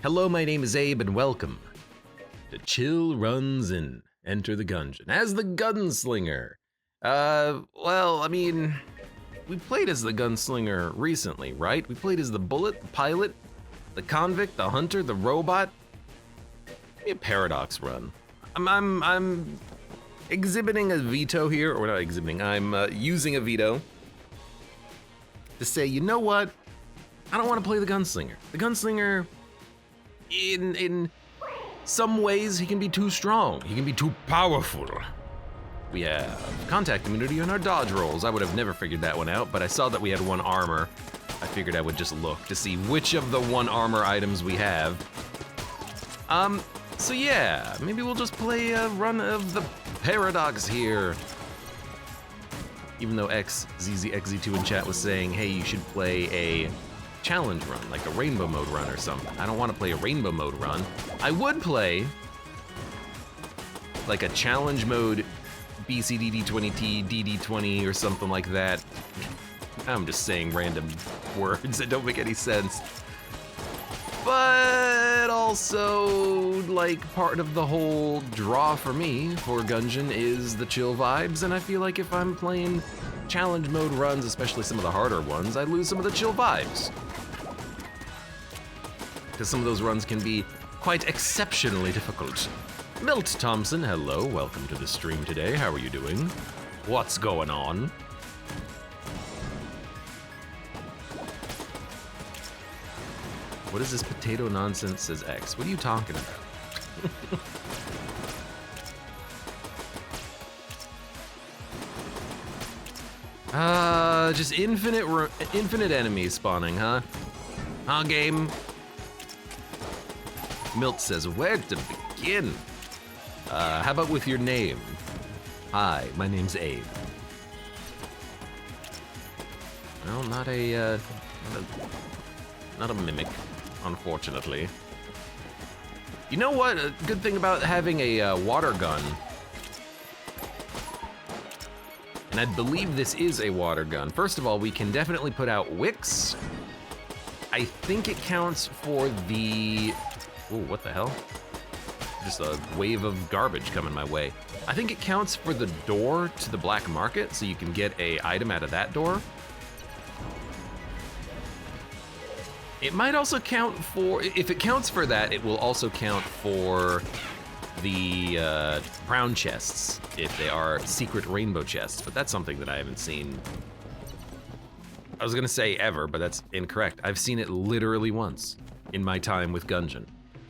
Hello, my name is Abe, and welcome to Chill Runs in Enter the Gungeon as the Gunslinger. Well, I mean, we played as the Gunslinger recently, right? We played as the Bullet, the Pilot, the Convict, the Hunter, the Robot. Give me a Paradox run. I'm exhibiting a veto here, or not exhibiting, I'm using a veto to say, you know what? I don't want to play the Gunslinger. The Gunslinger, in some ways, he can be too strong. He can be too powerful. We have contact immunity on our dodge rolls. I would have never figured that one out, but I saw that we had one armor. I figured I would just look to see which of the one armor items we have. So yeah, maybe we'll just play a run of the Paradox here. Even though XZZXZ2 in chat was saying, hey, you should play a challenge run, like a rainbow mode run or something. I don't want to play a rainbow mode run. I would play like a challenge mode BCDD20T, DD20 or something like that. I'm just saying random words that don't make any sense. But also, like, part of the whole draw for me for Gungeon is the chill vibes, and I feel like if I'm playing challenge mode runs, especially some of the harder ones, I lose some of the chill vibes. Because some of those runs can be quite exceptionally difficult. Milt Thompson, hello, welcome to the stream today. How are you doing? What's going on? What is this potato nonsense, says X? What are you talking about? Just infinite enemies spawning, huh? Huh, game? Milt says, where to begin? How about with your name? Hi, my name's Abe. Well, not a mimic, unfortunately. You know what? A good thing about having a water gun, and I believe this is a water gun. First of all, we can definitely put out wicks. I think it counts for the... Ooh, what the hell? Just a wave of garbage coming my way. I think it counts for the door to the black market, so you can get a item out of that door. It might also count for, if it counts for that, it will also count for the brown chests, if they are secret rainbow chests, but that's something that I haven't seen. I was gonna say ever, but that's incorrect. I've seen it literally once in my time with Gungeon.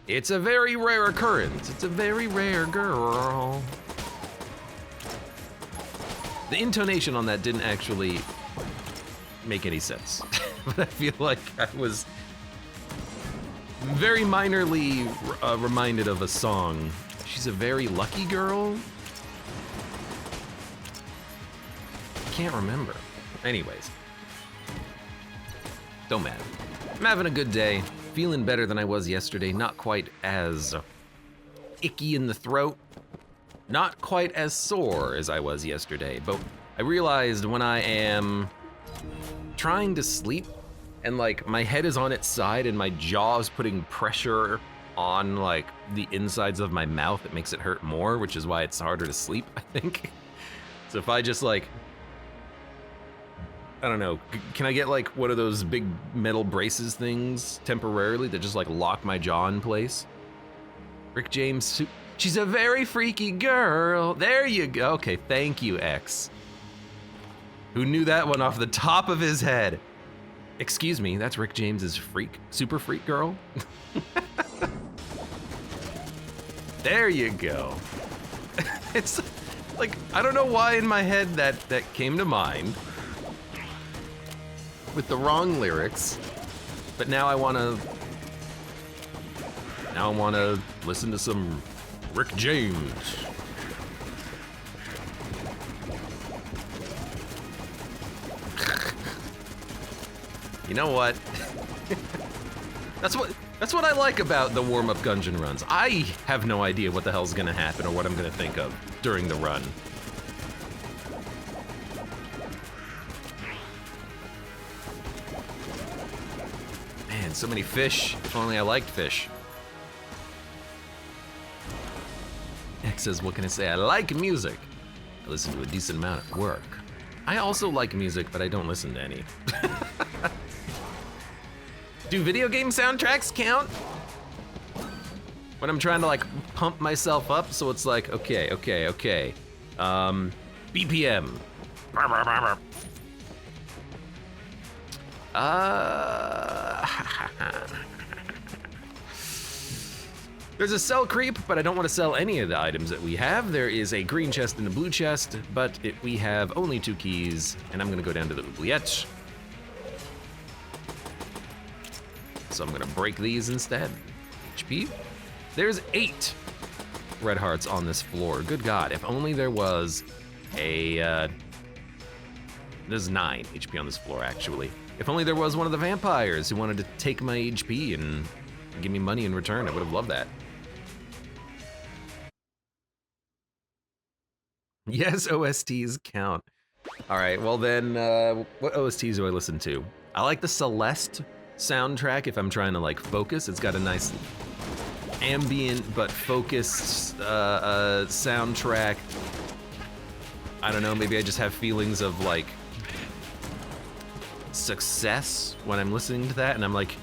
It's a very rare occurrence. It's a very rare girl. The intonation on that didn't actually make any sense, but I feel like I was very minorly reminded of a song. She's a very lucky girl? I can't remember. Anyways. Don't matter. I'm having a good day. Feeling better than I was yesterday. Not quite as icky in the throat. Not quite as sore as I was yesterday. But I realized when I am trying to sleep, and like my head is on its side and my jaw is putting pressure on like the insides of my mouth, it makes it hurt more, which is why it's harder to sleep, I think. So if I just like, I don't know, can I get like one of those big metal braces things temporarily that just like lock my jaw in place? Rick James, she's a very freaky girl. There you go. Okay, thank you, X. Who knew that one off the top of his head? Excuse me, that's Rick James's freak, super freak girl? There you go. It's like, I don't know why in my head that came to mind with the wrong lyrics, but now I wanna listen to some Rick James. You know what? That's what I like about the warm-up Gungeon runs. I have no idea what the hell's gonna happen or what I'm gonna think of during the run. Man, so many fish. If only I liked fish. X says, what can I say? I like music. I listen to a decent amount at work. I also like music, but I don't listen to any. Do video game soundtracks count? When I'm trying to like pump myself up, so it's like, okay. BPM. There's a sell creep, but I don't want to sell any of the items that we have. There is a green chest and a blue chest, but we have only 2 keys, and I'm gonna go down to the oubliette. So I'm gonna break these instead. HP. There's 8 red hearts on this floor. Good God, if only there was a, there's 9 HP on this floor, actually. If only there was one of the vampires who wanted to take my HP and give me money in return, I would have loved that. Yes, OSTs count. All right, well then, what OSTs do I listen to? I like the Celeste soundtrack if I'm trying to like focus. It's got a nice ambient but focused soundtrack. I don't know, maybe I just have feelings of like success when I'm listening to that, and I'm like,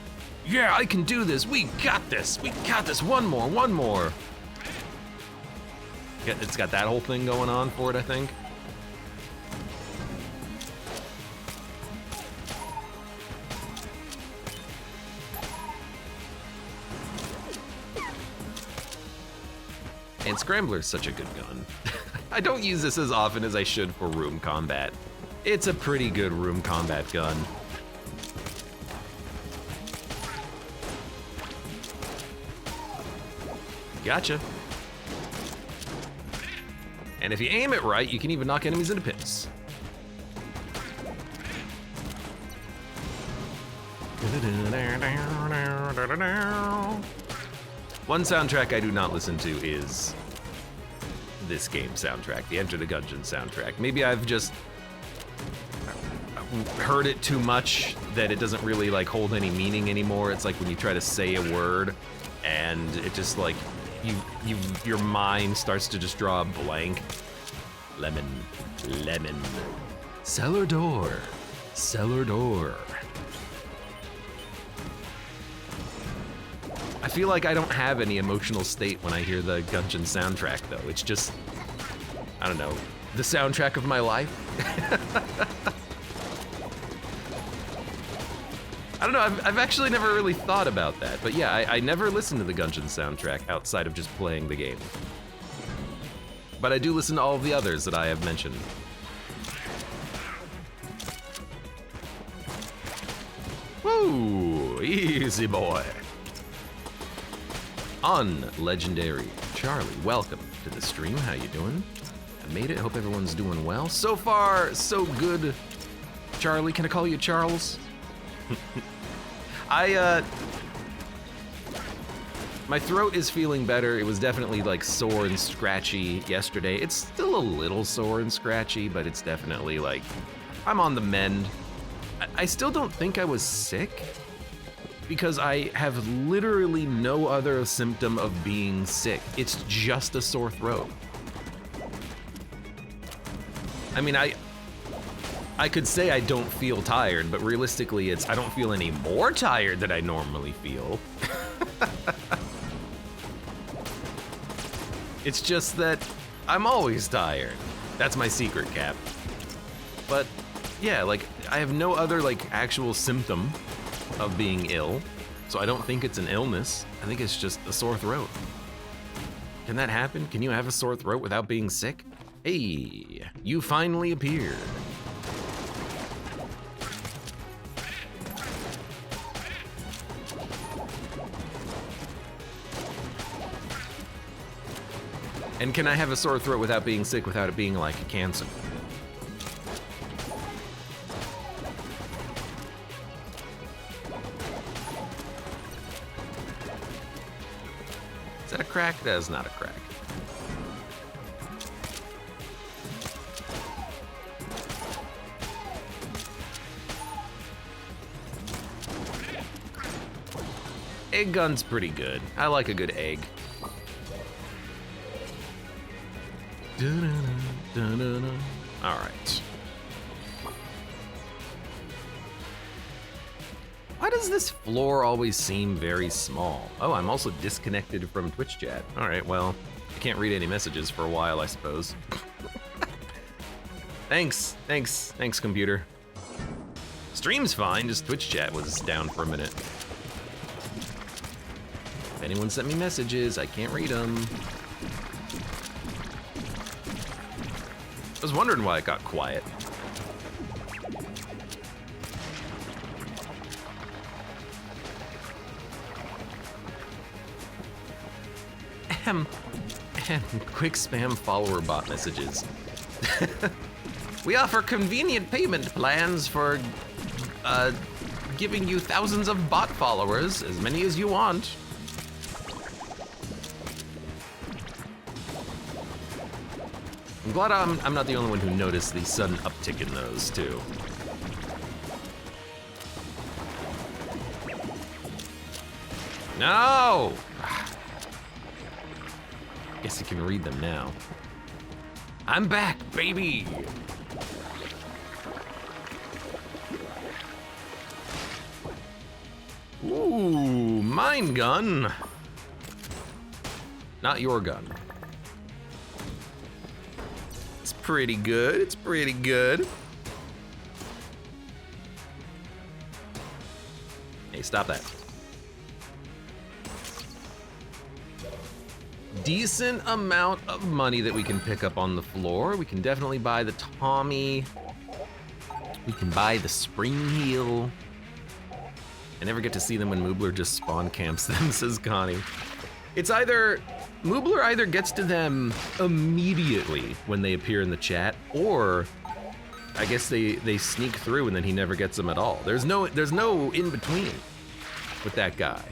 yeah, I can do this, we got this, one more. It's got that whole thing going on for it, I think. And Scrambler's such a good gun. I don't use this as often as I should for room combat. It's a pretty good room combat gun. Gotcha. And if you aim it right, you can even knock enemies into pits. One soundtrack I do not listen to is this game soundtrack, the Enter the Gungeon soundtrack. Maybe I've just heard it too much that it doesn't really like hold any meaning anymore. It's like when you try to say a word and it just like, your mind starts to just draw a blank. Lemon. Cellar door. I feel like I don't have any emotional state when I hear the Gungeon soundtrack though. It's just, I don't know, the soundtrack of my life. I don't know, I've actually never really thought about that, but yeah, I never listen to the Gungeon soundtrack outside of just playing the game. But I do listen to all of the others that I have mentioned. Woo, easy boy. Unlegendary Charlie, welcome to the stream, how you doing? I made it, hope everyone's doing well. So far, so good. Charlie, can I call you Charles? My throat is feeling better. It was definitely like sore and scratchy yesterday. It's still a little sore and scratchy, but it's definitely like, I'm on the mend. I still don't think I was sick because I have literally no other symptom of being sick. It's just a sore throat. I mean, I could say I don't feel tired, but realistically it's, I don't feel any more tired than I normally feel. It's just that I'm always tired. That's my secret, Cap. But yeah, like I have no other like actual symptom of being ill, so I don't think it's an illness. I think it's just a sore throat. Can that happen? Can you have a sore throat without being sick? Hey, you finally appeared. And can I have a sore throat without being sick, without it being like a cancer? Is that a crack? That is not a crack. Egg gun's pretty good. I like a good egg. All right. Why does this floor always seem very small? Oh, I'm also disconnected from Twitch chat. All right, well, I can't read any messages for a while, I suppose. Thanks, computer. Stream's fine, just Twitch chat was down for a minute. If anyone sent me messages, I can't read them. I was wondering why it got quiet. Quick spam follower bot messages. We offer convenient payment plans for giving you thousands of bot followers, as many as you want. I'm glad I'm not the only one who noticed the sudden uptick in those, too. No! Guess you can read them now. I'm back, baby! Ooh, mine gun. Not your gun. It's pretty good, it's pretty good. Hey, stop that. Decent amount of money that we can pick up on the floor. We can definitely buy the Tommy. We can buy the spring heel. I never get to see them when Moobler just spawn camps them, says Connie. It's either, Moobler either gets to them immediately when they appear in the chat, or I guess they sneak through and then he never gets them at all. There's no in between with that guy.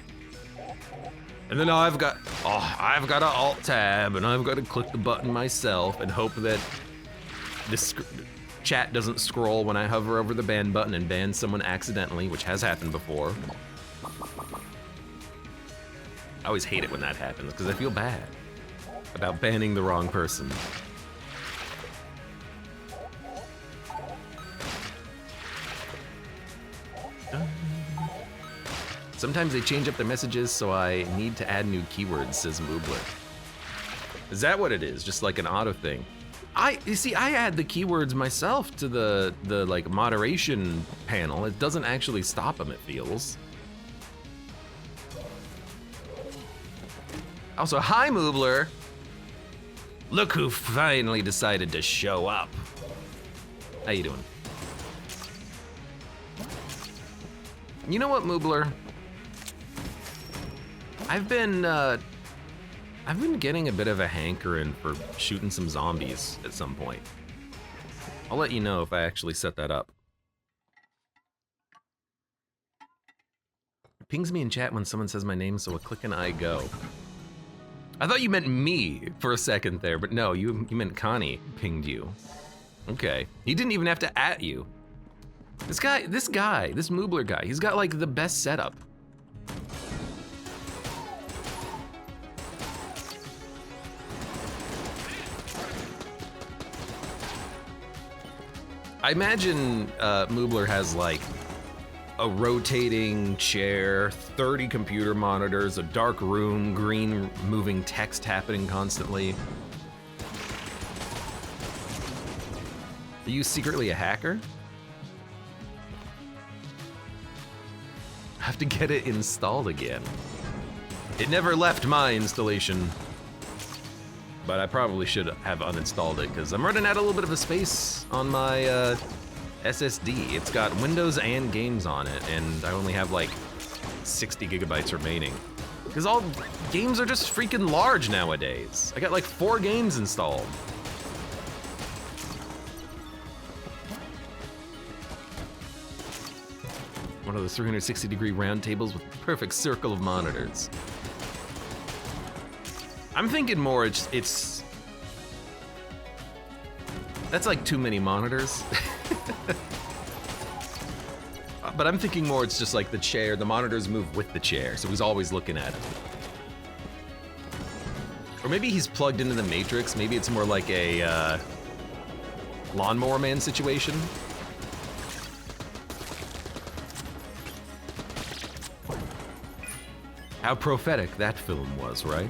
And then I've got to alt tab and I've got to click the button myself and hope that this chat doesn't scroll when I hover over the ban button and ban someone accidentally, which has happened before. I always hate it when that happens because I feel bad about banning the wrong person. Sometimes they change up their messages, so I need to add new keywords, says Moobler. Is that what it is? Just like an auto thing? You see, I add the keywords myself to the like moderation panel. It doesn't actually stop them, it feels. Also, hi Moobler. Look who finally decided to show up. How you doing? You know what, Moobler? I've been getting a bit of a hankering for shooting some zombies at some point. I'll let you know if I actually set that up. It pings me in chat when someone says my name, so a click and I go. I thought you meant me for a second there, but no, you meant Connie pinged you. Okay, he didn't even have to at you. This Moobler guy, he's got like the best setup. I imagine Moobler has like a rotating chair, 30 computer monitors, a dark room, green moving text happening constantly. Are you secretly a hacker? I have to get it installed again. It never left my installation, but I probably should have uninstalled it because I'm running out a little bit of a space on my SSD. It's got Windows and games on it, and I only have like 60 gigabytes remaining. Because all games are just freaking large nowadays. I got like 4 games installed. One of those 360-degree round tables with a perfect circle of monitors. I'm thinking more it's that's like too many monitors. But I'm thinking more it's just like the chair, the monitors move with the chair, so he's always looking at it. Or maybe he's plugged into the Matrix. Maybe it's more like a Lawnmower Man situation. How prophetic that film was, right?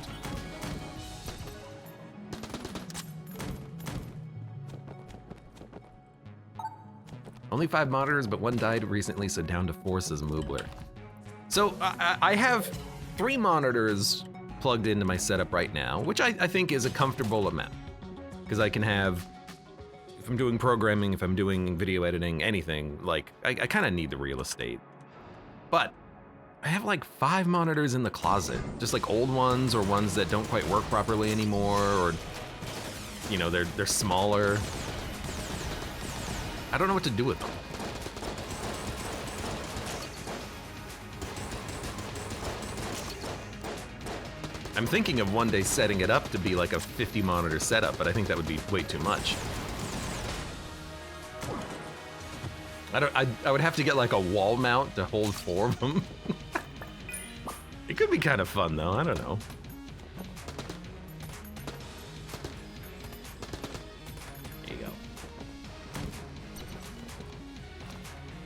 Only 5 monitors, but one died recently, so down to 4, says Moobler. So I have 3 monitors plugged into my setup right now, which I think is a comfortable amount. Because I can have, if I'm doing programming, if I'm doing video editing, anything, like, I kind of need the real estate. But I have like 5 monitors in the closet, just like old ones or ones that don't quite work properly anymore, or, you know, they're smaller. I don't know what to do with them. I'm thinking of one day setting it up to be like a 50 monitor setup, but I think that would be way too much. I would have to get like a wall mount to hold 4 of them. It could be kind of fun though, I don't know. There you go.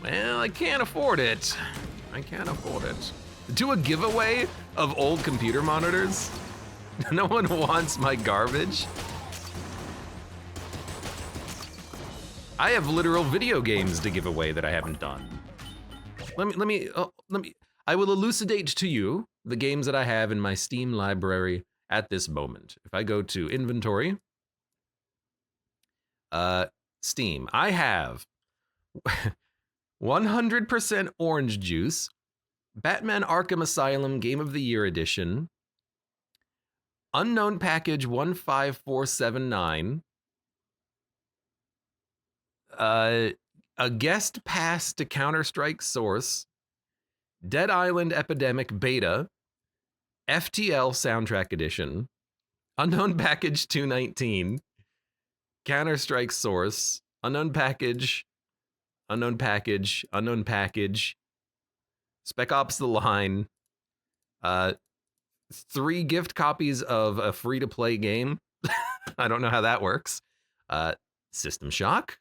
Well, I can't afford it. I can't afford it. Do a giveaway of old computer monitors? No one wants my garbage? I have literal video games to give away that I haven't done. Let me, I will elucidate to you the games that I have in my Steam library at this moment. If I go to inventory, Steam, I have 100% Orange Juice, Batman Arkham Asylum Game of the Year Edition, Unknown Package 15479, a guest pass to Counter-Strike Source, Dead Island Epidemic Beta, FTL Soundtrack Edition, Unknown Package 219, Counter-Strike Source, Unknown Package, Unknown Package, Unknown Package, Spec Ops The Line, 3 gift copies of a free-to-play game. I don't know how that works. System Shock,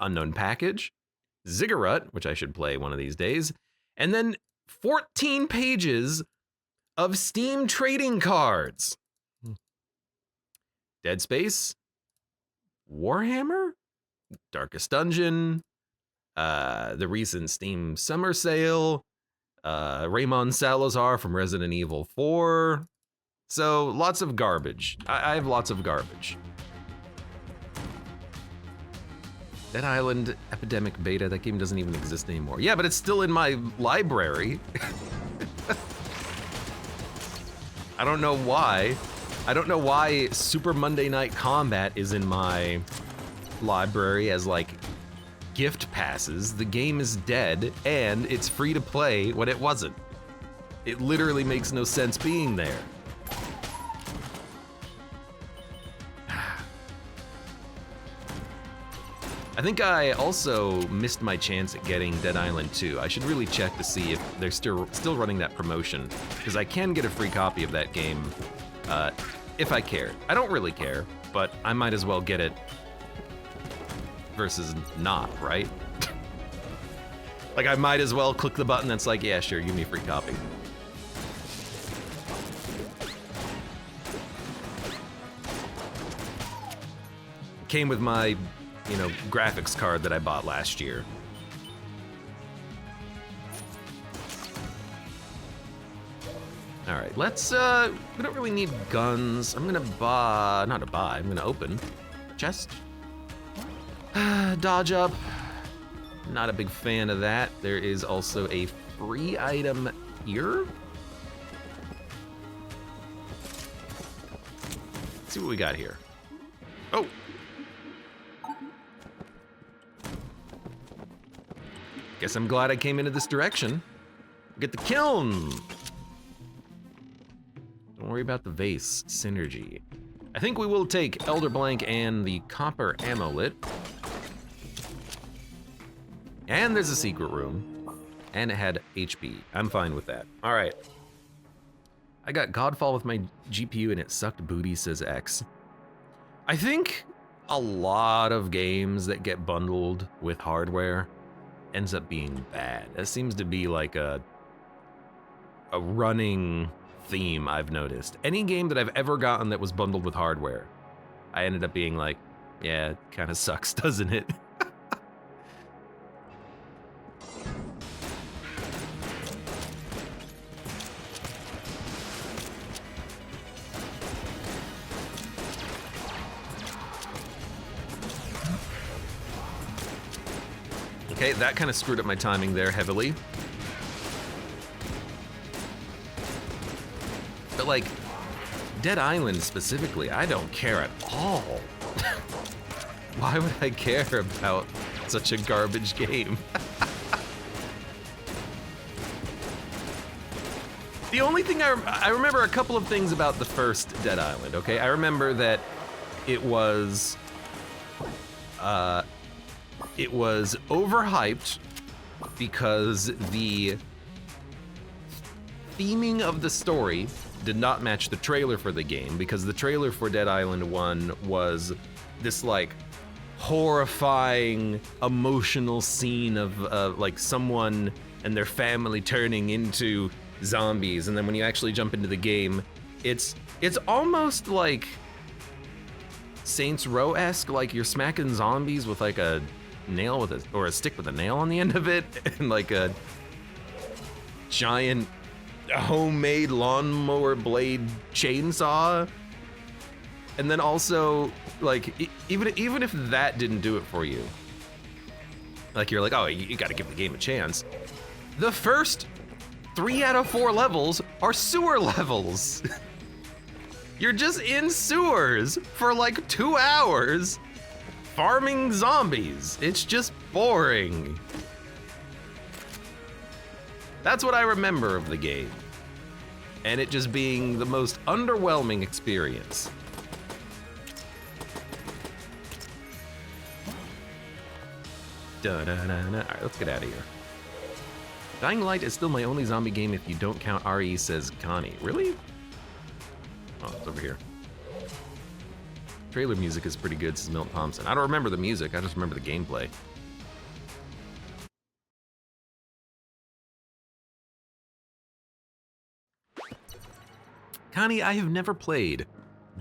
Unknown Package, Ziggurat, which I should play one of these days, and then 14 pages of Steam trading cards. Dead Space, Warhammer, Darkest Dungeon, the recent Steam Summer Sale, Raymond Salazar from Resident Evil 4. So lots of garbage. I have lots of garbage. Dead Island Epidemic Beta, that game doesn't even exist anymore. Yeah, but it's still in my library. I don't know why. I don't know why Super Monday Night Combat is in my library as like gift passes. The game is dead and it's free to play when it wasn't. It literally makes no sense being there. I think I also missed my chance at getting Dead Island 2. I should really check to see if they're still running that promotion, because I can get a free copy of that game if I care. I don't really care, but I might as well get it versus not, right? Like, I might as well click the button that's like, yeah, sure, give me a free copy. Came with my, you know, graphics card that I bought last year. All right, let's, we don't really need guns. I'm gonna I'm gonna open chest. Dodge up. Not a big fan of that. There is also a free item here. Let's see what we got here. Oh. Guess I'm glad I came into this direction. Get the kiln. Don't worry about the vase. Synergy. I think we will take Elder Blank and the copper amulet. And there's a secret room. And it had HP. I'm fine with that. All right. I got Godfall with my GPU and it sucked booty, says X. I think a lot of games that get bundled with hardware ends up being bad. That seems to be like a running theme I've noticed. Any game that I've ever gotten that was bundled with hardware, I ended up being like, yeah, it kind of sucks, doesn't it? Okay, that kind of screwed up my timing there heavily. But like, Dead Island specifically, I don't care at all. Why would I care about such a garbage game? The only thing I remember a couple of things about the first Dead Island, okay? I remember that it was overhyped because the theming of the story did not match the trailer for the game, because the trailer for Dead Island 1 was this like horrifying emotional scene of like someone and their family turning into zombies, and then when you actually jump into the game, it's almost like Saints Row-esque, like you're smacking zombies with like a nail with a stick with a nail on the end of it, and like a giant homemade lawnmower blade chainsaw. And then also, like, even if that didn't do it for you, like you're like, oh, you gotta give the game a chance. The first 3 out of 4 levels are sewer levels. You're just in sewers for like 2 hours farming zombies. It's just boring. That's what I remember of the game. And it just being the most underwhelming experience. Alright, let's get out of here. Dying Light is still my only zombie game if you don't count RE, says Connie. Really? Oh, it's over here. Trailer music is pretty good, says Milt Thompson. I don't remember the music, I just remember the gameplay. Connie, I have never played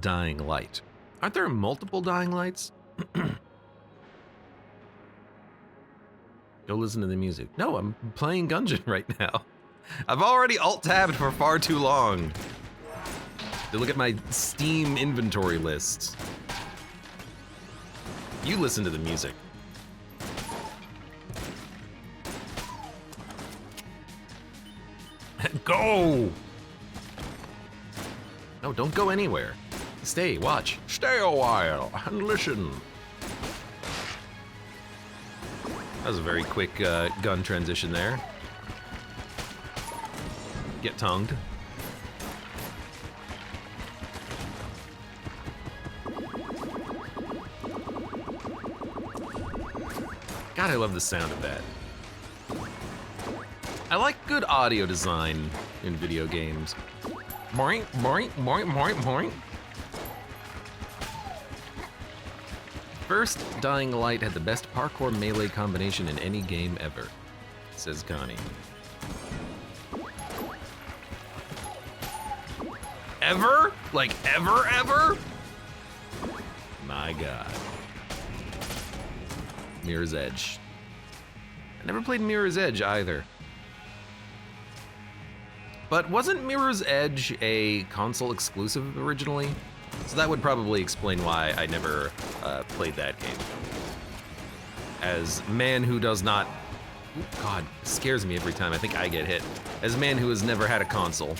Dying Light. Aren't there multiple Dying Lights? Go listen to the music. No, I'm playing Gungeon right now. I've already alt-tabbed for far too long to look at my Steam inventory list. You listen to the music. Go! No, don't go anywhere. Stay, watch. Stay a while and listen. That was a very quick gun transition there. Get tongued. God, I love the sound of that. I like good audio design in video games. Boing, boing, boing, boing, boing. First Dying Light had the best parkour melee combination in any game ever, says Connie. Ever? Like ever? My God. Mirror's Edge. I never played Mirror's Edge either. But wasn't Mirror's Edge a console exclusive originally? So that would probably explain why I never played that game. As man who does not... Ooh, God, it scares me every time I think I get hit. As a man who has never had a console.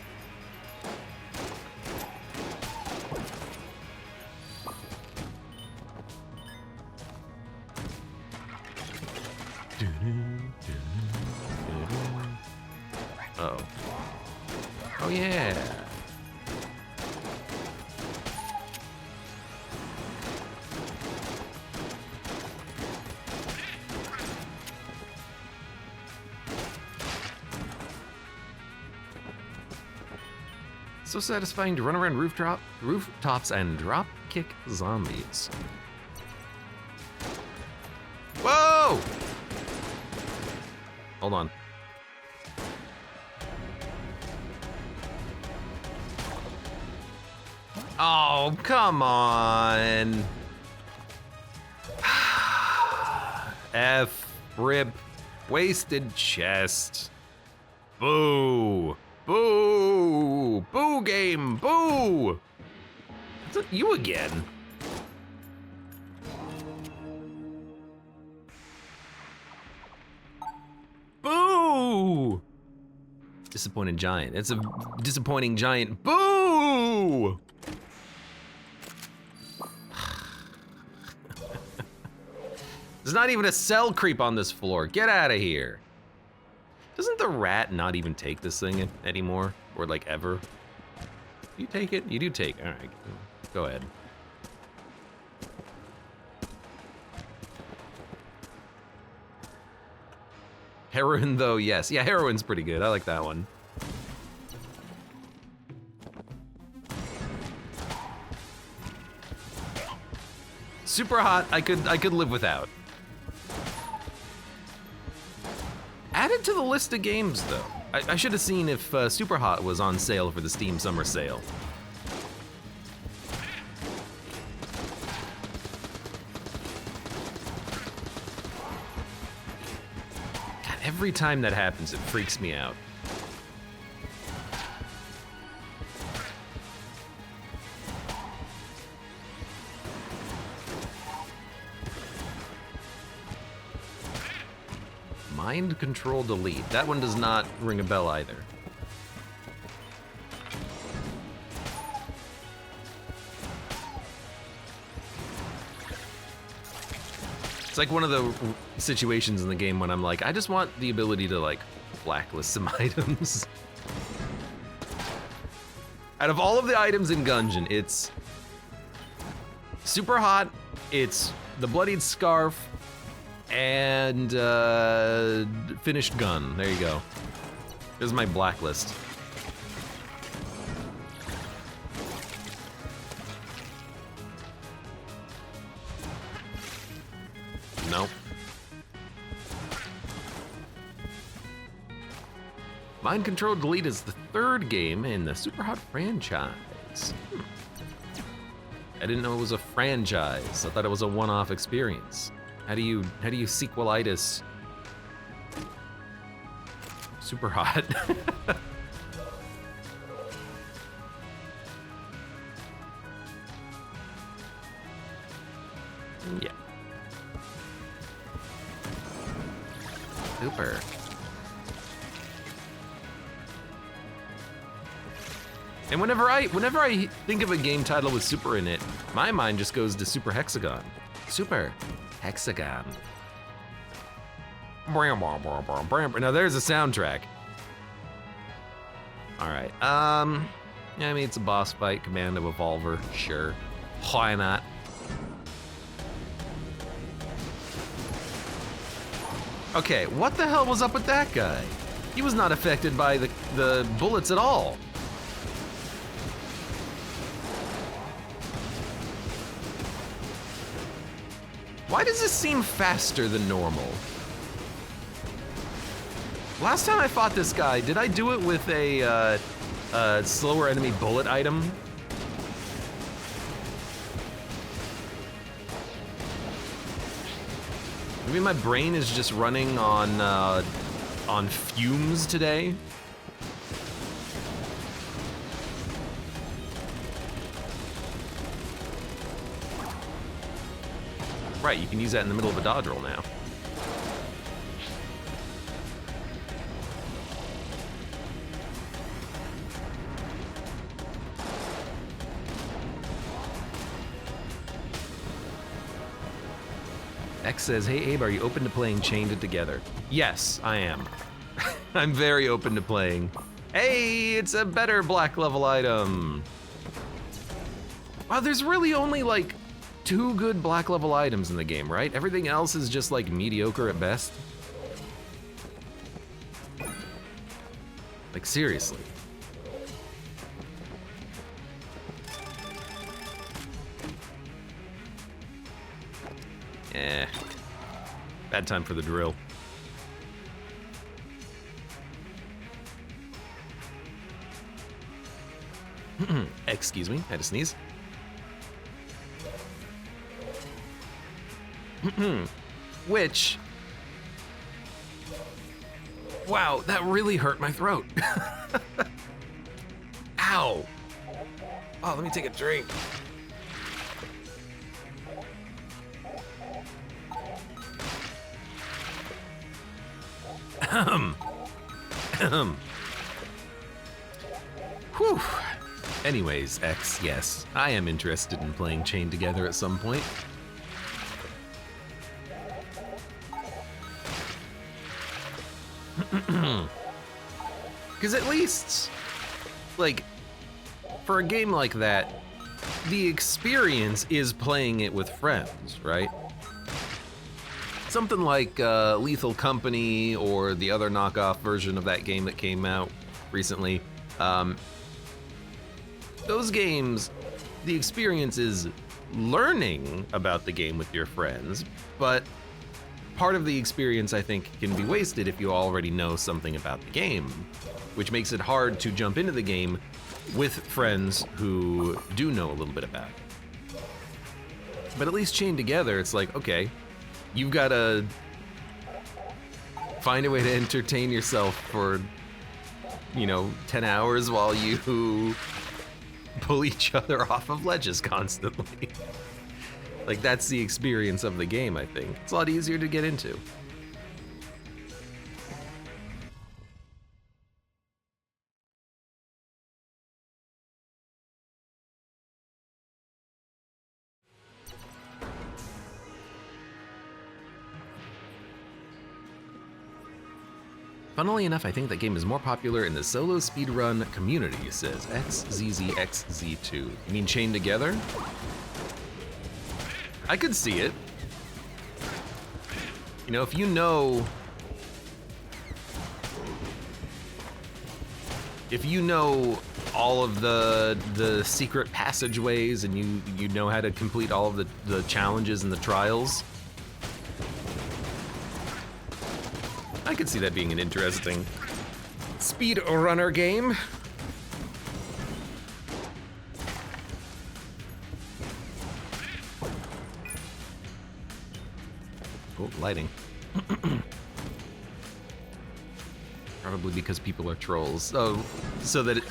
Uh-oh. Oh yeah. So satisfying to run around rooftops and drop kick zombies. Whoa! Hold on. Oh, come on. F, rip, wasted chest. Boo. Boo! Boo game, boo! Is it you again? Boo! Disappointed giant. It's a disappointing giant. Boo! There's not even a cell creep on this floor. Get out of here. Doesn't the rat not even take this thing anymore? Or like ever? You take it? You do take it. All right, go ahead. Heroin though, yes. Yeah, heroin's pretty good. I like that one. Super hot, I could live without. Added to the list of games though. I should have seen if Super Hot was on sale for the Steam Summer Sale. God, every time that happens, it freaks me out. Mind control delete. That one does not ring a bell either. It's like one of the situations in the game when I'm like, I just want the ability to like blacklist some items. Out of all of the items in Gungeon, it's Super Hot, it's the Bloodied Scarf, and finished gun. There you go. This is my blacklist. Nope. Mind Control Delete is the third game in the Super Hot franchise. I didn't know it was a franchise. I thought it was a one-off experience. How do you sequelitis Super Hot? Yeah. Super. And whenever I think of a game title with super in it, my mind just goes to Super Hexagon. Super Hexagon. Now there's a soundtrack. All right. Yeah, I mean it's a boss fight, Commando Evolver. Sure. Why not? Okay, what the hell was up with that guy? He was not affected by the bullets at all. Why does this seem faster than normal? Last time I fought this guy, did I do it with a slower enemy bullet item? Maybe my brain is just running on fumes today. Right, you can use that in the middle of a dodge roll now. X says, hey Abe, are you open to playing Chained It Together? Yes, I am. I'm very open to playing. Hey, it's a better black level item. Wow, there's really only like 2 good black level items in the game, right? Everything else is just like mediocre at best. Like seriously. Bad time for the drill. Excuse me, I had to sneeze. Which... Wow, that really hurt my throat. Ow! Oh, let me take a drink. Whew. Anyways, X, yes, I am interested in playing Chained Together at some point. Because at least, like, for a game like that, the experience is playing it with friends, right? Something like Lethal Company or the other knockoff version of that game that came out recently. Those games, the experience is learning about the game with your friends, but part of the experience, I think, can be wasted if you already know something about the game, which makes it hard to jump into the game with friends who do know a little bit about it. But at least Chained Together, it's like, okay, you've got to find a way to entertain yourself for, 10 hours while you pull each other off of ledges constantly. Like, that's the experience of the game, I think. It's a lot easier to get into. Funnily enough, I think that game is more popular in the solo speedrun community, says XZZXZ2. You mean Chained Together? I could see it. If you know all of the secret passageways and you know how to complete all of the challenges and the trials, I could see that being an interesting speedrunner game. Oh, lighting. Probably because people are trolls. So that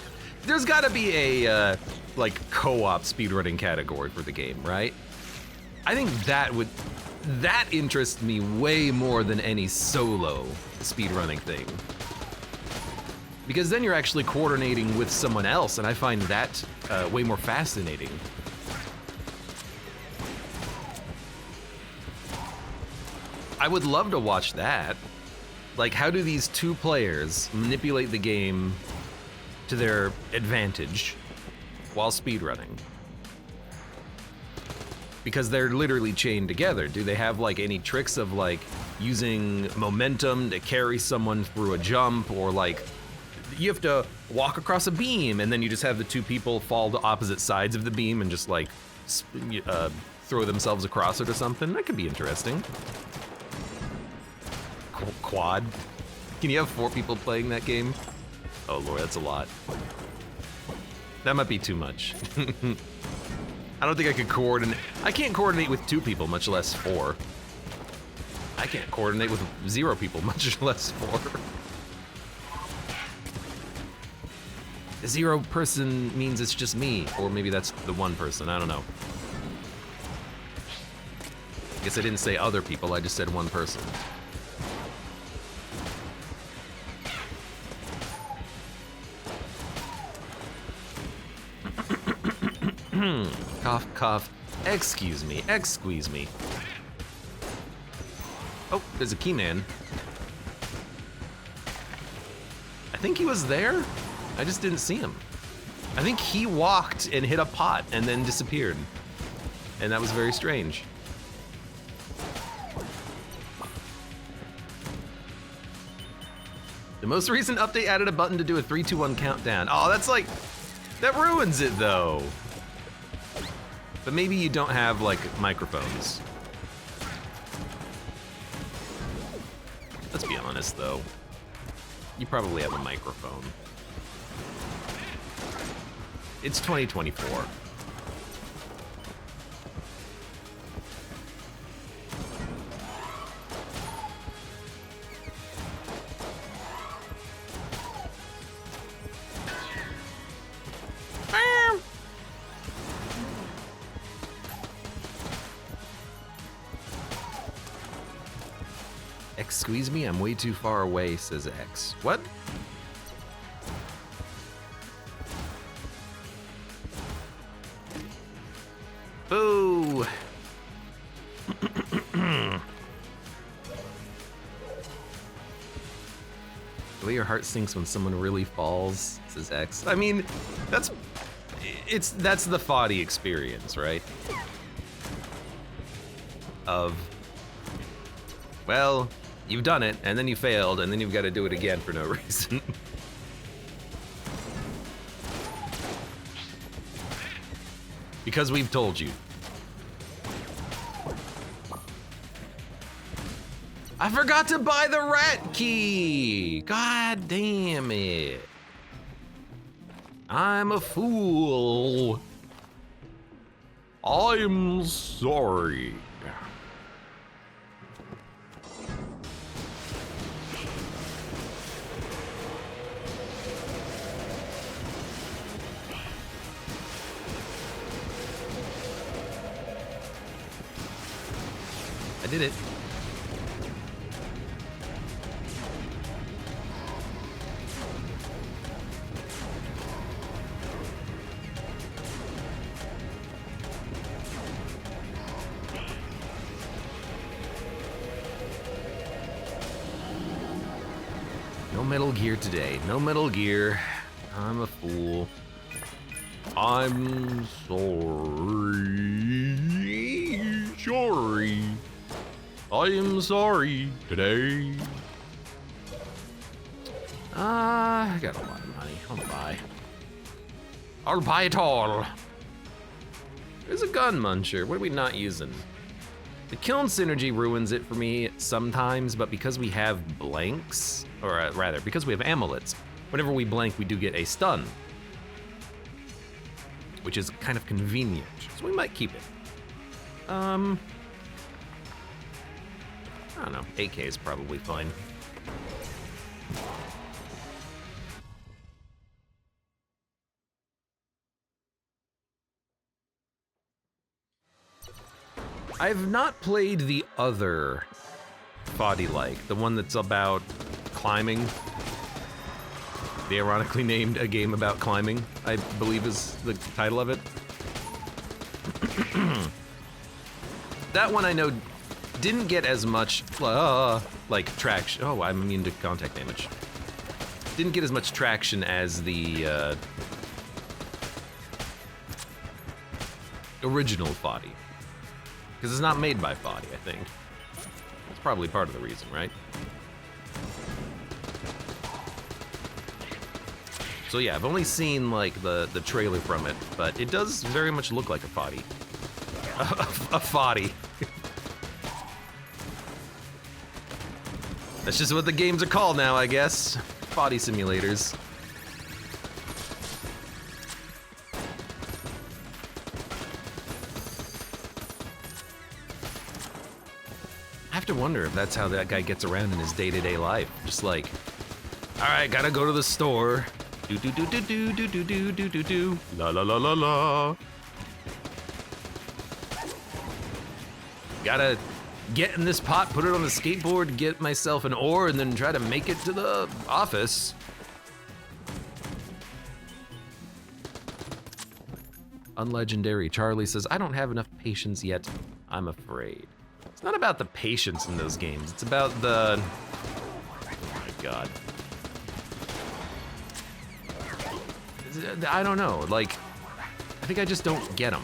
there's got to be a co-op speedrunning category for the game, right? I think that interests me way more than any solo speedrunning thing. Because then you're actually coordinating with someone else, and I find that way more fascinating. I would love to watch that. Like, how do these two players manipulate the game to their advantage while speedrunning? Because they're literally chained together. Do they have any tricks of using momentum to carry someone through a jump, or you have to walk across a beam and then you just have the two people fall to opposite sides of the beam and just throw themselves across it or something? That could be interesting. Quad? Can you have 4 people playing that game? Oh lord, that's a lot. That might be too much. I don't think I could coordinate. I can't coordinate with 2 people, much less 4. I can't coordinate with 0 people, much less 4. The 0 person means it's just me, or maybe that's the 1 person, I don't know. I guess I didn't say other people, I just said 1 person. Cough, cough. Excuse me, excuse me. Oh, there's a key man. I think he was there. I just didn't see him. I think he walked and hit a pot and then disappeared. And that was very strange. The most recent update added a button to do a 3, 2, 1 countdown. Oh, that ruins it though. But maybe you don't have microphones. honest, though. You probably have a microphone. It's 2024. X squeeze me? I'm way too far away, says X. What? Boo! The way your heart sinks when someone really falls, says X. I mean, that's the Foddy experience, right? Of, well, you've done it, and then you failed, and then you've got to do it again for no reason. Because we've told you. I forgot to buy the rat key! God damn it. I'm a fool. I'm sorry. I did it. No Metal Gear today. No Metal Gear. I'm a fool. I'm sorry. Sorry. I am sorry today. I got a lot of money. I'll buy it all. There's a gun muncher. What are we not using? The kiln synergy ruins it for me sometimes, but because we have blanks, or rather, because we have amulets, whenever we blank, we do get a stun, which is kind of convenient, so we might keep it. I don't know, AK is probably fine. I've not played the other Foddy-like, the one that's about climbing. The ironically named A Game About Climbing, I believe is the title of it. That one I know didn't get as much, like, traction. Oh, I'm immune to contact damage. Didn't get as much traction as the original Foddy. Because it's not made by Foddy, I think. That's probably part of the reason, right? So yeah, I've only seen like the trailer from it, but it does very much look like a Foddy. A Foddy. That's just what the games are called now, I guess. Foddy simulators. I have to wonder if that's how that guy gets around in his day-to-day life. Just like, all right, gotta go to the store. Do do do do do do do do do do do. La la la la la. Gotta get in this pot, put it on the skateboard, get myself an ore, and then try to make it to the office. Unlegendary Charlie says, I don't have enough patience yet. I'm afraid. It's not about the patience in those games. It's about the... Oh my god. I don't know. Like, I think I just don't get them.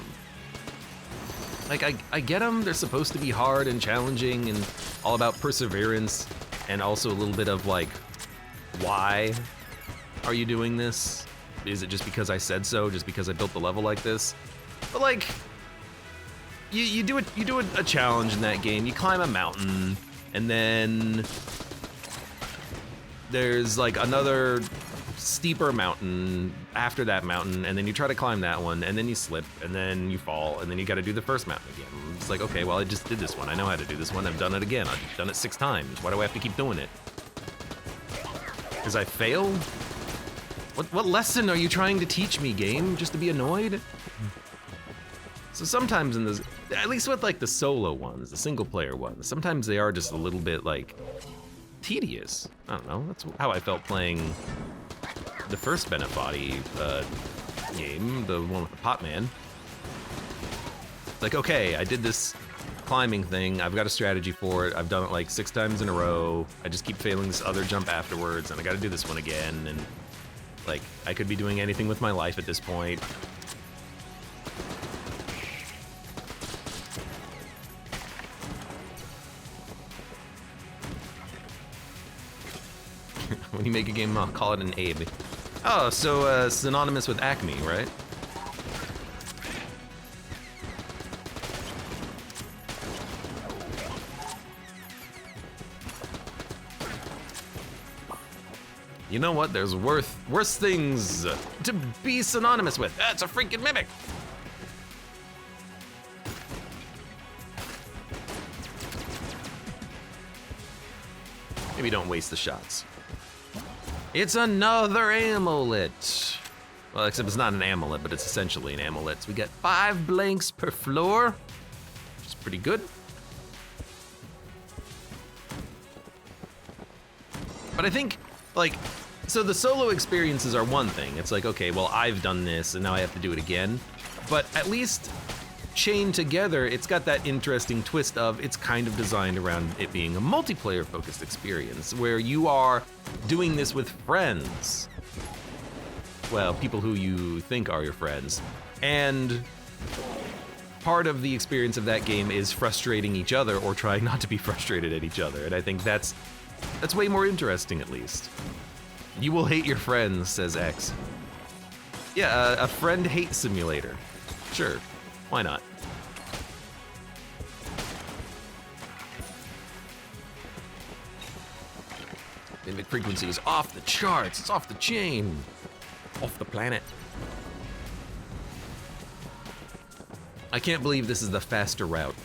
Like, I get them. They're supposed to be hard and challenging and all about perseverance and also a little bit of, like, why are you doing this? Is it just because I said so? Just because I built the level like this? But, like... You do a challenge in that game. You climb a mountain, and then there's like another steeper mountain after that mountain, and then you try to climb that one, and then you slip, and then you fall, and then you gotta do the first mountain again. It's like, okay, well, I just did this one. I know how to do this one. I've done it again. I've done it 6 times. Why do I have to keep doing it? Because I failed? What lesson are you trying to teach me, game? Just to be annoyed? So sometimes in this, at least with like the solo ones, the single player ones, sometimes they are just a little bit like tedious. I don't know, that's how I felt playing the first Benefati game, the one with the pot man. Like, okay, I did this climbing thing, I've got a strategy for it, I've done it like 6 times in a row, I just keep failing this other jump afterwards, and I gotta do this one again, and like, I could be doing anything with my life at this point. When you make a game, I'll call it an Abe. Oh, so synonymous with Acme, right? You know what? There's worse things to be synonymous with. That's a freaking mimic. Maybe don't waste the shots. It's another amulet. Well, except it's not an amulet, but it's essentially an amulet. So we get 5 blanks per floor, which is pretty good. But I think, like, so the solo experiences are one thing. It's like, okay, well, I've done this, and now I have to do it again. But at least chained together, it's got that interesting twist of it's kind of designed around it being a multiplayer-focused experience, where you are doing this with friends. Well, people who you think are your friends. And part of the experience of that game is frustrating each other or trying not to be frustrated at each other. And I think that's way more interesting, at least. You will hate your friends, says X. Yeah, a friend hate simulator. Sure, why not? Mimic frequency is off the charts, it's off the chain. Off the planet. I can't believe this is the faster route.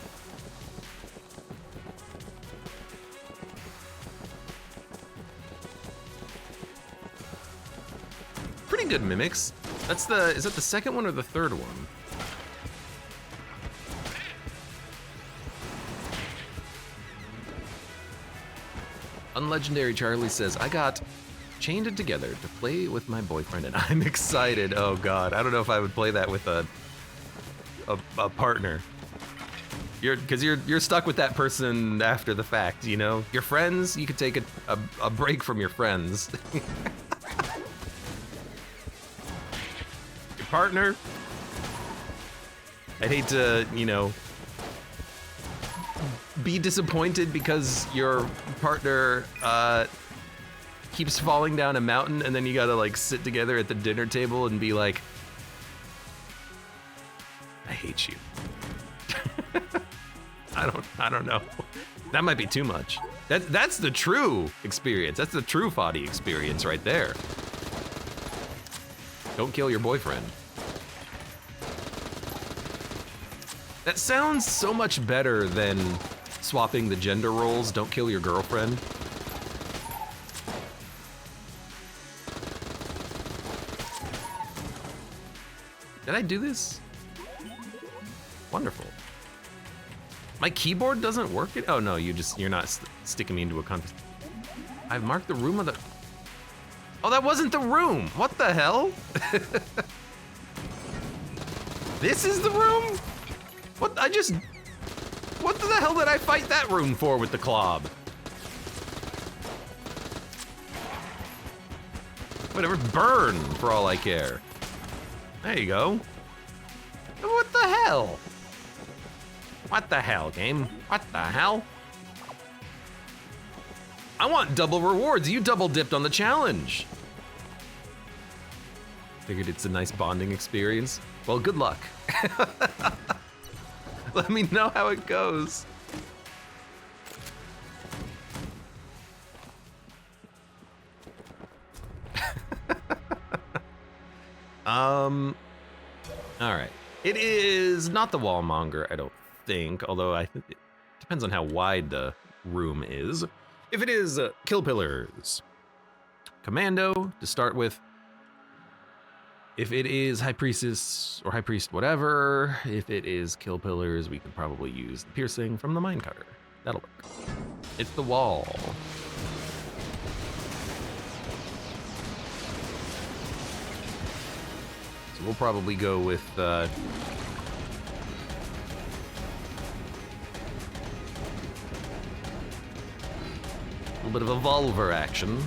Pretty good mimics. Is that the second one or the third one? Unlegendary Charlie says, I got chained it together to play with my boyfriend and I'm excited. Oh God, I don't know if I would play that with a partner. Because you're stuck with that person after the fact, you know? Your friends, you could take a break from your friends. Your partner, I'd hate to, you know, be disappointed because your partner keeps falling down a mountain and then you gotta like sit together at the dinner table and be like, I hate you. I don't know. That might be too much. That's the true experience. That's the true Foddy experience right there. Don't kill your boyfriend. That sounds so much better than swapping the gender roles. Don't kill your girlfriend. Did I do this? Wonderful. My keyboard doesn't work? Oh no, you're not sticking me into a contest. I've marked the room of the... Oh, that wasn't the room. What the hell? This is the room? What the hell did I fight that room for with the clob? Whatever, burn for all I care. There you go. What the hell? What the hell, game? What the hell? I want double rewards. You double dipped on the challenge. Figured it's a nice bonding experience. Well, good luck. Let me know how it goes. All right. It is not the wallmonger, I don't think, although I think it depends on how wide the room is. If it is kill pillars, commando to start with. If it is high priestess or high priest, whatever. If it is kill pillars, we could probably use the piercing from the minecutter. That'll work. It's the wall. So we'll probably go with a little bit of a Volver action.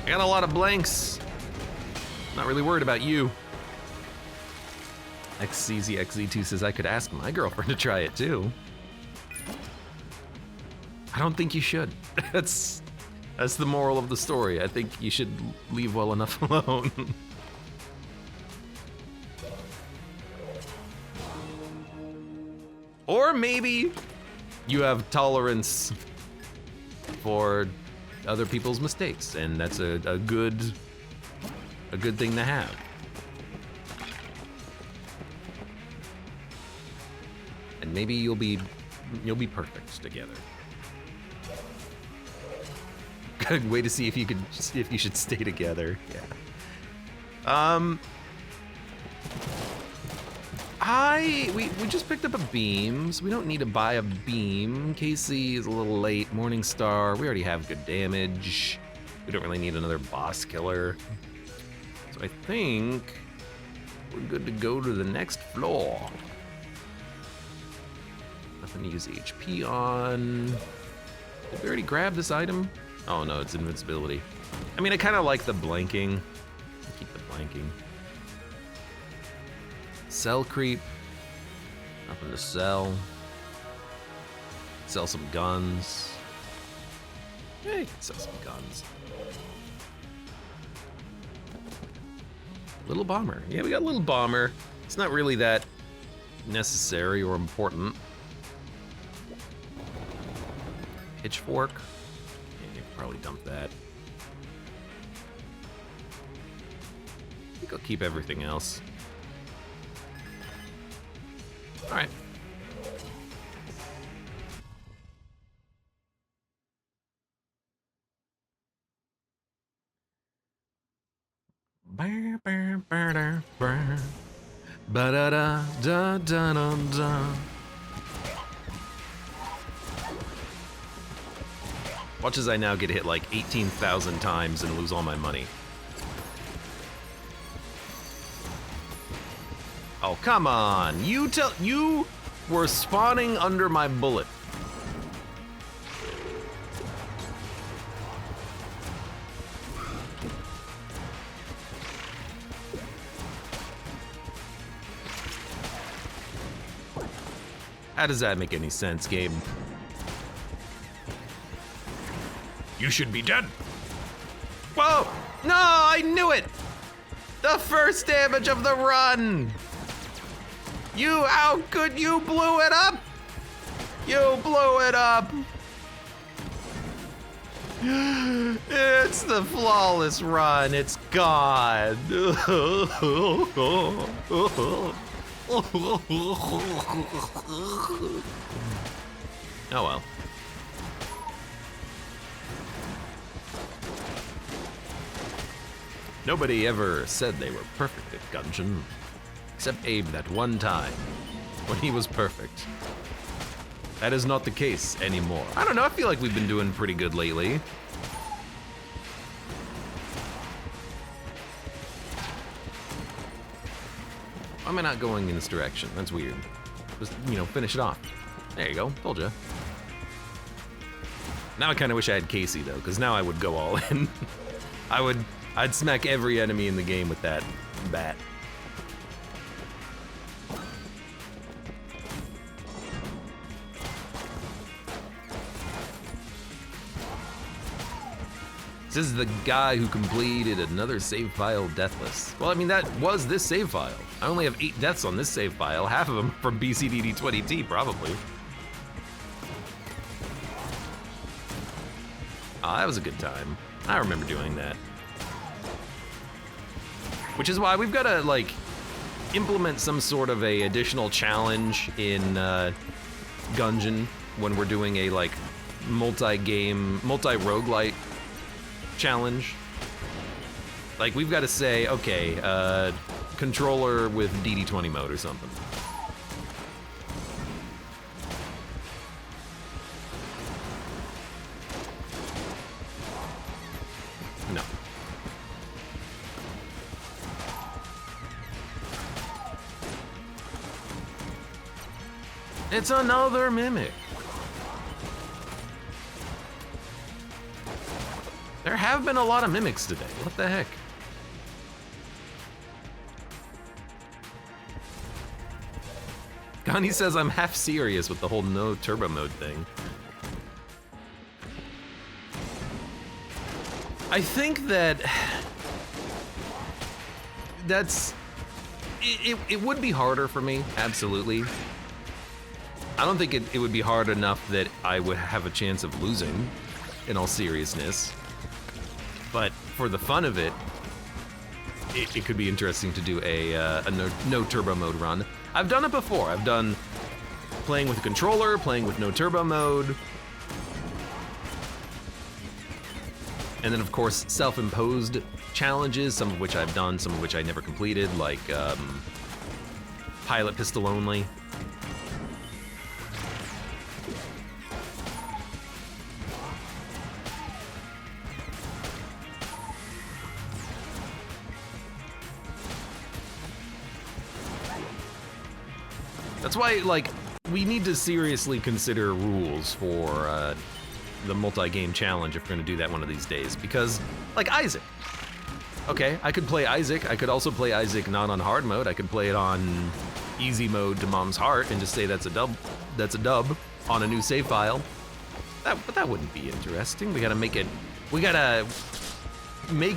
I got a lot of blanks. Not really worried about you. XCZXZ2 says I could ask my girlfriend to try it too. I don't think you should. That's the moral of the story. I think you should leave well enough alone. Or maybe you have tolerance for other people's mistakes, and that's a good thing to have. And maybe you'll be perfect together. Way to see if you should stay together. Yeah. We just picked up a beam, so we don't need to buy a beam. Casey is a little late. Morningstar, we already have good damage. We don't really need another boss killer. So I think we're good to go to the next floor. Nothing to use HP on. Did we already grab this item? Oh no, it's invincibility. I mean, I kind of like the blanking. I'll keep the blanking. Sell creep. Nothing to sell. Sell some guns. Yeah, you can sell some guns. Little bomber. Yeah, we got little bomber. It's not really that necessary or important. Pitchfork. Yeah, you can probably dump that. I think I'll keep everything else. All right. Watch as I now get hit like 18,000 times and lose all my money. Oh, come on. You were spawning under my bullet. How does that make any sense, game? You should be dead. Whoa! No, I knew it! The first damage of the run! How could you blew it up? You blew it up! It's the flawless run, it's gone. Oh well. Nobody ever said they were perfect at Gungeon. Except Abe that one time, when he was perfect. That is not the case anymore. I don't know, I feel like we've been doing pretty good lately. Why am I not going in this direction? That's weird. Just, finish it off. There you go, told ya. Now I kinda wish I had Casey though, because now I would go all in. I'd smack every enemy in the game with that bat. This is the guy who completed another save file deathless. Well, I mean, that was this save file. I only have 8 deaths on this save file, half of them from BCDD20T, probably. Oh, that was a good time. I remember doing that. Which is why we've got to, like, implement some sort of a additional challenge in Gungeon when we're doing a, like, multi-roguelite challenge. Like, we've got to say, okay, controller with DD20 mode or something. No. It's another mimic. There have been a lot of mimics today. What the heck? Connie says I'm half serious with the whole no turbo mode thing. I think it would be harder for me, absolutely. I don't think it would be hard enough that I would have a chance of losing, in all seriousness. But for the fun of it, it could be interesting to do a no turbo mode run. I've done it before. I've done playing with a controller, playing with no turbo mode. And then of course, self-imposed challenges, some of which I've done, some of which I never completed, like pilot pistol only. That's why, like, we need to seriously consider rules for the multi-game challenge if we're gonna do that one of these days. Because, like Isaac. Okay, I could play Isaac. I could also play Isaac not on hard mode. I could play it on easy mode to Mom's Heart and just say that's a dub. That's a dub on a new save file. But that wouldn't be interesting. We gotta make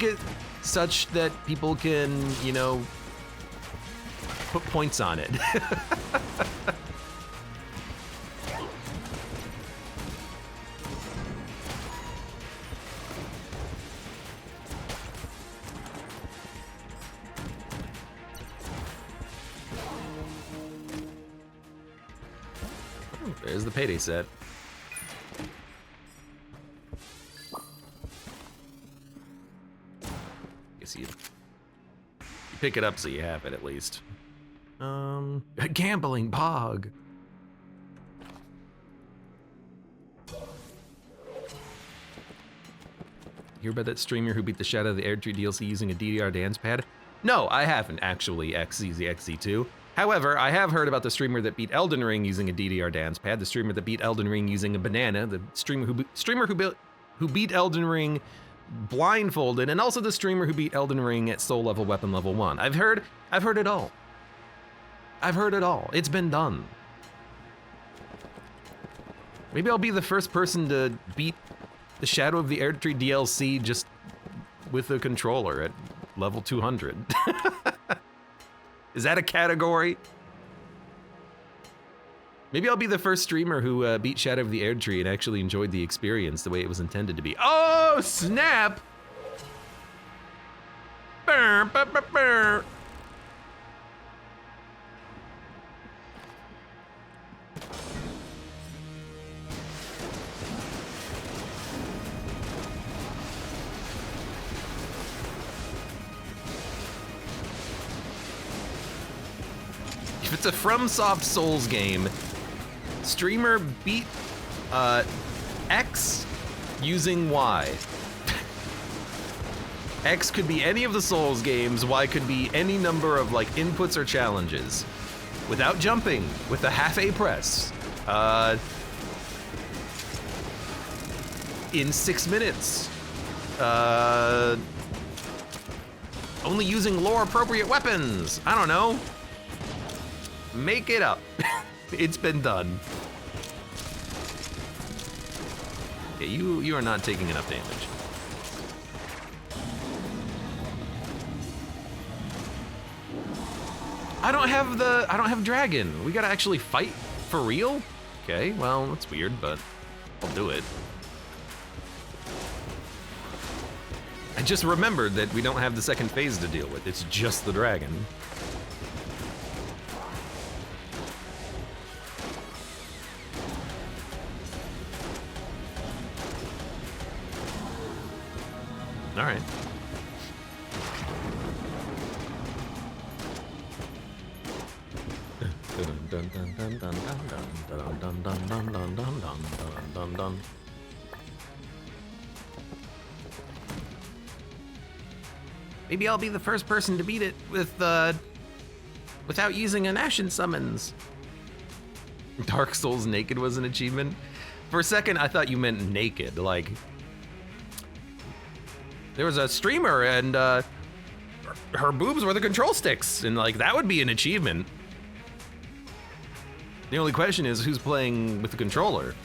it such that people can, you know, put points on it. There's the payday set. Guess you pick it up so you have it at least. A gambling bog. Hear about that streamer who beat the shit out of the Air Tree DLC using a DDR dance pad? No, I haven't actually, XZ2. However, I have heard about the streamer that beat Elden Ring using a DDR dance pad, the streamer that beat Elden Ring using a banana, the streamer who beat Elden Ring blindfolded, and also the streamer who beat Elden Ring at soul level weapon level 1. I've heard it all. I've heard it all. It's been done. Maybe I'll be the first person to beat the Shadow of the Erdtree DLC just with a controller at level 200. Is that a category? Maybe I'll be the first streamer who beat Shadow of the Erdtree and actually enjoyed the experience the way it was intended to be. Oh, snap! Burr, burr, burr, burr. If it's a FromSoft Souls game, streamer beat X using Y. X could be any of the Souls games, Y could be any number of like inputs or challenges. Without jumping, with a half A press. In 6 minutes. Only using lore appropriate weapons. I don't know. Make it up. It's been done. Okay, you are not taking enough damage. I don't have dragon. We gotta actually fight for real? Okay, well, that's weird, but I'll do it. I just remembered that we don't have the second phase to deal with. It's just the dragon. All right. Maybe I'll be the first person to beat it with without using an Ashen summons. Dark Souls naked was an achievement. For a second, I thought you meant naked. Like there was a streamer and her boobs were the control sticks, and like that would be an achievement. The only question is who's playing with the controller.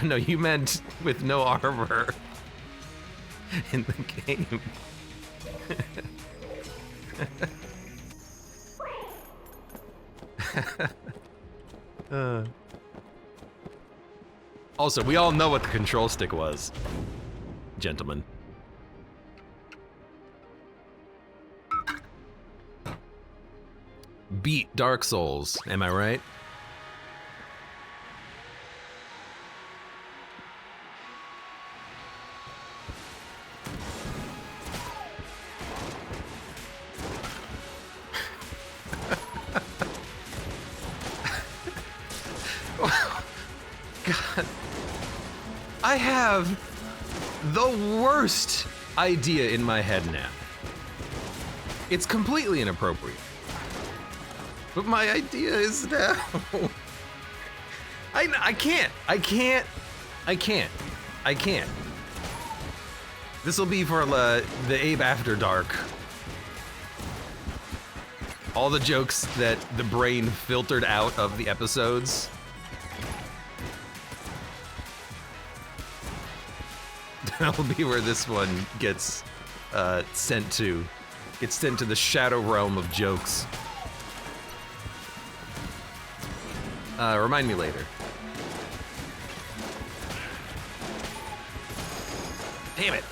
No, you meant with no armor in the game. Also, we all know what the control stick was, gentlemen. Beat Dark Souls, am I right? God, I have the worst idea in my head now. It's completely inappropriate. But my idea is now. I can't. This will be for the Abe After Dark. All the jokes that the brain filtered out of the episodes. That'll be where this one gets sent to. Gets sent to the shadow realm of jokes. Remind me later. Damn it.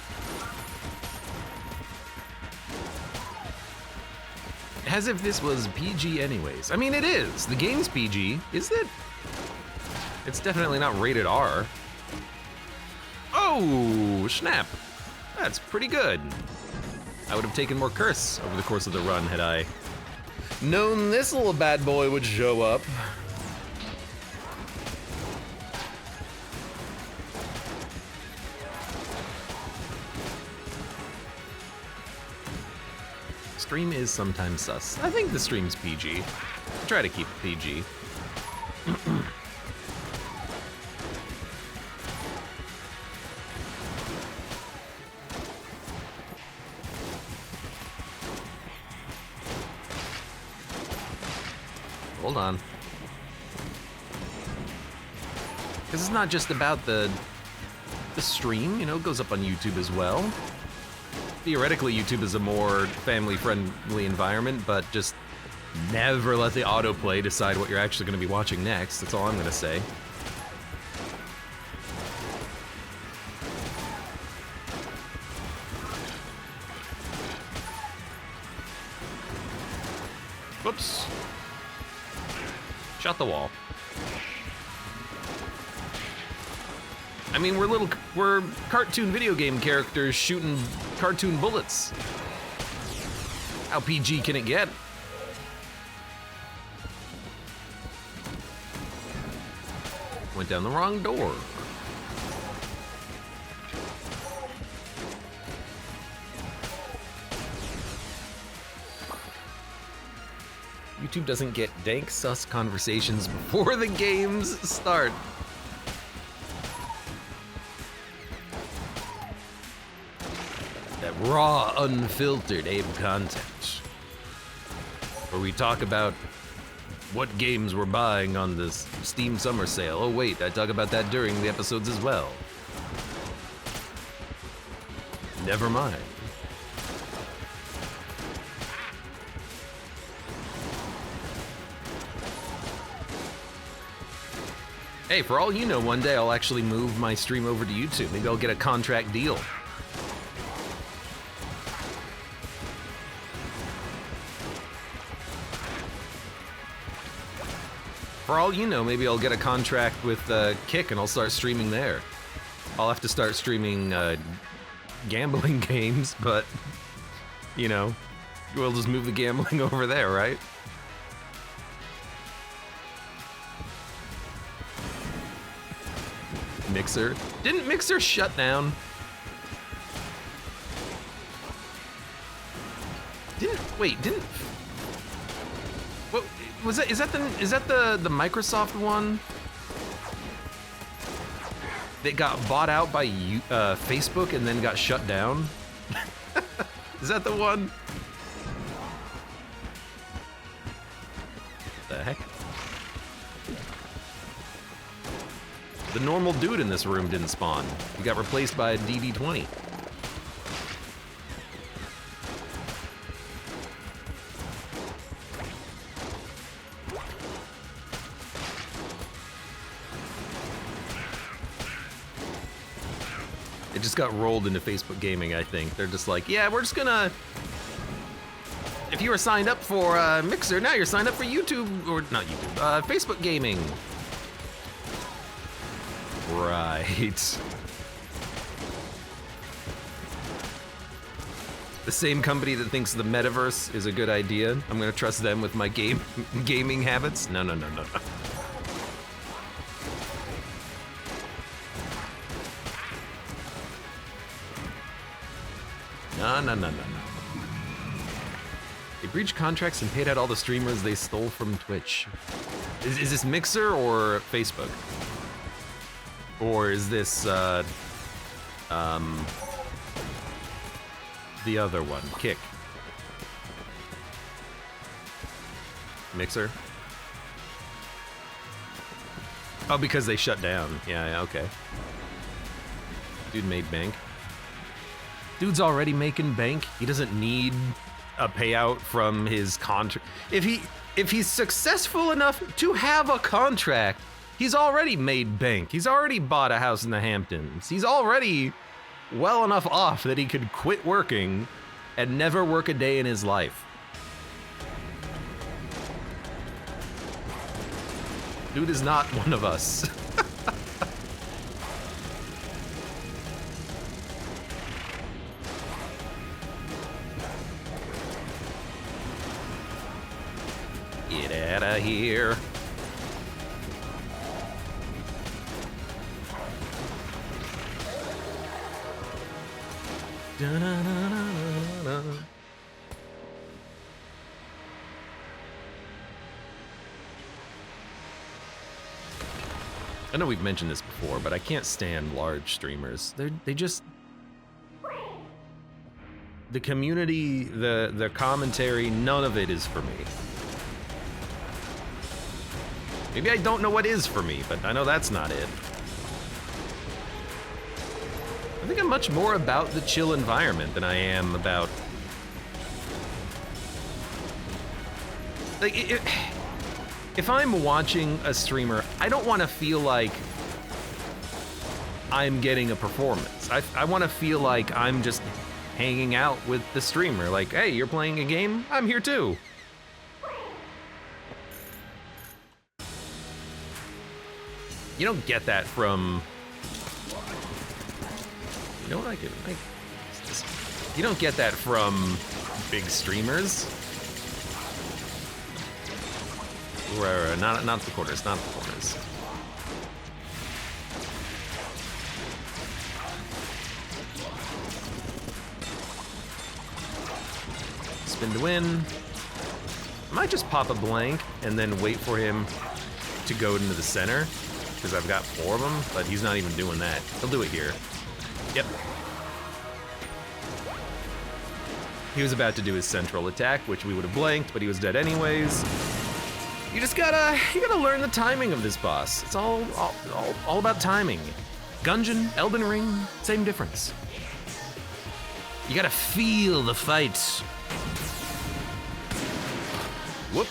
As if this was PG anyways. I mean, it is. The game's PG, is it? It's definitely not rated R. Oh, snap. That's pretty good. I would have taken more curse over the course of the run had I known this little bad boy would show up. Stream is sometimes sus. I think the stream's PG. I try to keep it PG. Hold on. Because it's not just about the stream, you know, it goes up on YouTube as well. Theoretically, YouTube is a more family-friendly environment, but just never let the autoplay decide what you're actually going to be watching next. That's all I'm going to say. Whoops. Shot the wall. I mean, we're cartoon video game characters shooting cartoon bullets. How PG can it get? Went down the wrong door. YouTube doesn't get dank sus conversations before the games start. That raw, unfiltered Abe content. Where we talk about what games we're buying on this Steam summer sale. Oh wait, I talk about that during the episodes as well. Never mind. Hey, for all you know, one day I'll actually move my stream over to YouTube. Maybe I'll get a contract deal. For all you know, maybe I'll get a contract with Kick and I'll start streaming there. I'll have to start streaming gambling games, but, you know, we'll just move the gambling over there, right? Mixer. Didn't Mixer shut down? Didn't what was that? Is that the Microsoft one that got bought out by Facebook and then got shut down? Is that the one? The heck? The normal dude in this room didn't spawn. He got replaced by a DD20. It just got rolled into Facebook Gaming, I think. They're just like, yeah, we're just gonna... If you were signed up for Mixer, now you're signed up for YouTube, or not YouTube, Facebook Gaming. Right. The same company that thinks the metaverse is a good idea. I'm gonna trust them with my gaming habits. No. No. They breached contracts and paid out all the streamers they stole from Twitch. Is this Mixer or Facebook? Or is this, the other one, Kick? Mixer? Oh, because they shut down. Yeah, okay. Dude made bank. Dude's already making bank. He doesn't need a payout from his contract. If he's successful enough to have a contract, he's already made bank. He's already bought a house in the Hamptons. He's already well enough off that he could quit working and never work a day in his life. Dude is not one of us. Get out of here. Da-na-na-na-na-na. I know we've mentioned this before, but I can't stand large streamers. They just... The community, the commentary, none of it is for me. Maybe I don't know what is for me, but I know that's not it. I think I'm much more about the chill environment than I am about... Like, if I'm watching a streamer, I don't want to feel like I'm getting a performance. I want to feel like I'm just hanging out with the streamer. Like, hey, you're playing a game? I'm here too. You don't get that from... You know what I could like? You don't get that from big streamers. Right, not the corners, not the corners. Spin to win. I might just pop a blank and then wait for him to go into the center, because I've got 4 of them, but he's not even doing that. He'll do it here. Yep. He was about to do his central attack, which we would have blanked, but he was dead anyways. You just gotta learn the timing of this boss. It's all about timing. Gungeon, Elden Ring, same difference. You gotta feel the fight. Whoop.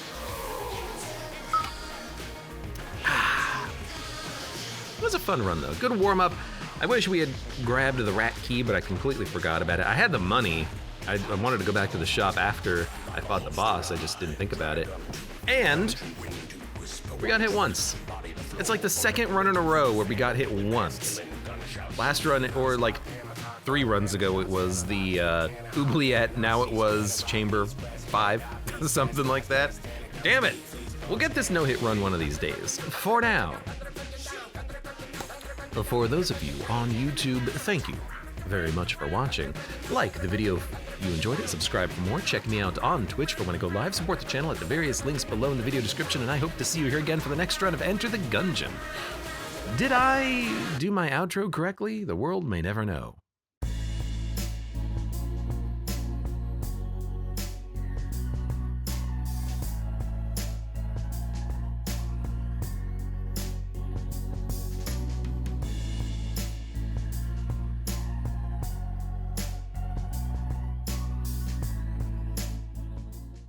was a fun run though. Good warm up. I wish we had grabbed the rat key, but I completely forgot about it. I had the money. I wanted to go back to the shop after I fought the boss. I just didn't think about it. And we got hit once. It's like the second run in a row where we got hit once. Last run, or like 3 runs ago, it was the oubliette. Now it was Chamber 5, something like that. Damn it. We'll get this no-hit run one of these days. For now. For those of you on YouTube, thank you very much for watching. Like the video if you enjoyed it, subscribe for more, check me out on Twitch for when I go live, support the channel at the various links below in the video description, and I hope to see you here again for the next run of Enter the Gungeon. Did I do my outro correctly? The world may never know.